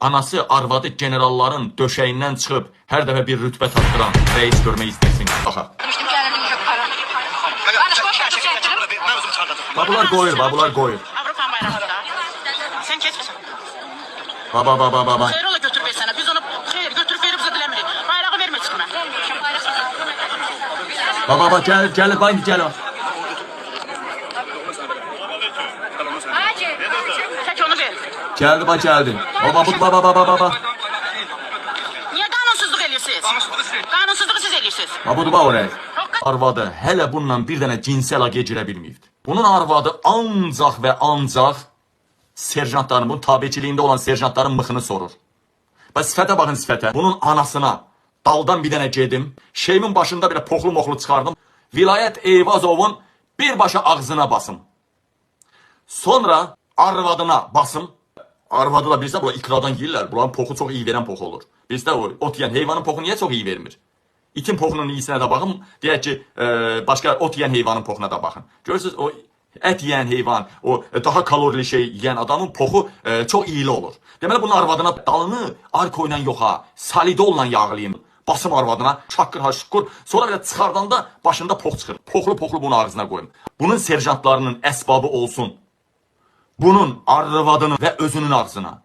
Anası, arvadı generalların döşəyindən çıxıb hər dəfə bir rütbə tapdıran reis görmək istəsin. Baxa. Babular qoyur, babular qoyur. Avropan bayrağında. Sen kesmesin. Baba. Xeyr ola götür ver sana. Biz onu xeyr götürüp verip bize dilemirik. Bayrağı verme çıkma. Baba gəl, bayım gəl. Çek onu ver. Gəldi. Baba. Niye kanunsuzluk ediyorsunuz? Kanunsuzluğu siz ediyorsunuz. Babudu bax oraya. Arvadı hələ bununla bir dənə cinsi əlaqəyə girə bilməyibdi. Bunun arvadı ancaq və ancaq serjantların, bunun tabiçiliyində olan serjantların mıxını sorur. Bəs sifətə baxın sifətə. Bunun anasına daldan bir dənə gedim. Şeyimin başında belə poxlu moxlu çıxardım. Vilayət Eyvazovun birbaşa ağzına basım. Sonra arvadına basım. Arvadı da bilsə, bunlar ikradan yiyirlər. Bunların poxu çox iyi verən poxu olur. Bizdə o ot yiyən heyvanın poxu niyə çox iyi vermir? İtin poxunun iyisinə də baxın. Deyək ki, başqa ot yiyən heyvanın poxuna da baxın. Görürsünüz, o ət yiyən heyvan, o daha kalorili şey yiyən adamın poxu çox iyili olur. Deməli, bunun arvadına dalını arkoyla yoxa, salidolla yağlayayım. Basım arvadına, şaqqır haşqır. Sonra belə çıxardanda başında pox çıxır. Poxlu bunun ağzına qoyun. Bunun serjantlarının əsbabı olsun. Bunun arvadının və özünün ağzına.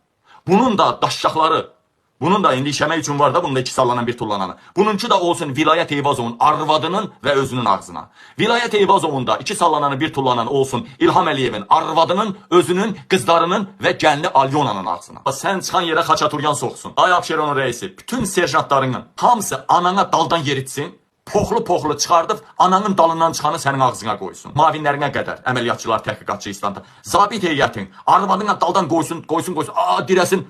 Bunun da daşşaqları. Bunun da indi işəmək üçün var da, bunun da iki sallanan bir tullananı. Bununki da olsun Vilayət Eyvazovun arvadının və özünün ağzına. Vilayət Eyvazovun da iki sallananı bir tullanan olsun İlham Əliyevin arvadının, özünün, qızlarının və gəlini Alyonanın ağzına. Sən çıxan yerə Xaçaturyan soxsun. Ay Abşeronun reisi, bütün serjantlarının hamısı anana daldan yeritsin. Poxlu çıxardıb ananın dalından çıxanı sənin ağzına qoysun. Mavinlərinə qədər, əməliyyatçılar, təhqiqatçı İslamda. Zabit heyətin arvadına daldan qoysun. Dirəsin,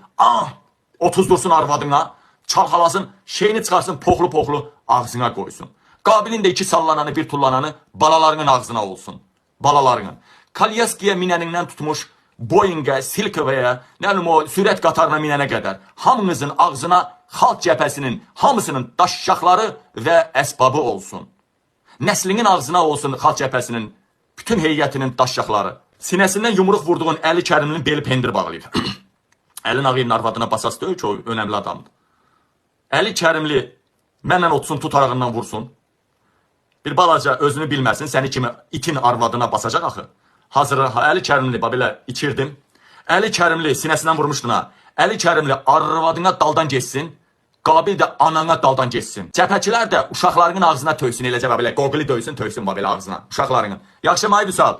otuzdursun arvadına, çalxalasın, şeyini çıxarsın, poxlu ağzına qoysun. Qabilin də iki sallananı, bir tullananı balalarının ağzına olsun. Balalarının. Kalyaskiyə minənindən tutmuş Boeing'ə, Silkovaya, o sürət qatarına minənə qədər hamınızın ağzına xalq cəbhəsinin hamısının daşşaqları və əsbabı olsun. Nəslinin ağzına olsun xalq cəbhəsinin bütün heyətinin daşşaqları. Sinəsindən yumruq vurduğun Əli Kərimlinin beli pendir bağlayır. Əli Ağayevin arvadına basası deyil ki, o önəmli adamdır. Əli Kərimli mənlə otsun, tut arağından vursun. Bir balaca özünü bilməsin, səni kimi itin arvadına basacaq axı. Hazır Əli Kərimli belə içirdim. Əli Kərimli sinəsindən vurmuşdun ha. Əli Kərimli arvadına daldan geçsin. Qabil də anana daldan geçsin. Cəbhəçilər də uşaqlarının ağzına töysün, eləcə belə qoquli döysün, töysün belə ağzına. Uşaqlarının. Yaxşı, Maydüsal.